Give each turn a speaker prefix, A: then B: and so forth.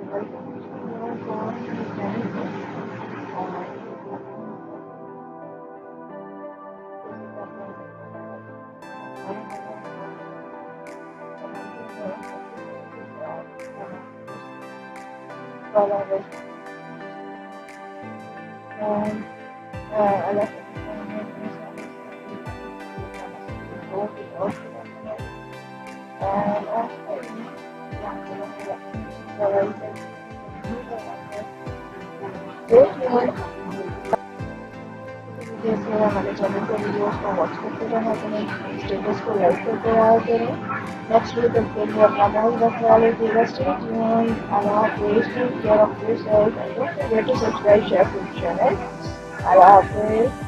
A: welcome to your podcast, Jennifer. This is the point of my life. I am while I was and a lot of and जैसे हमारे channel पे videos को watch करते रहना करें, status को like करते रहा करें। नेक्स्ट वीक तक के लिए अपना बहुत ख्याल रखिएगा। स्टे ट्यून्ड, अल्लाह हाफिज़, take care of yourself and don't forget to subscribe share to channel. अल्लाह हाफिज़।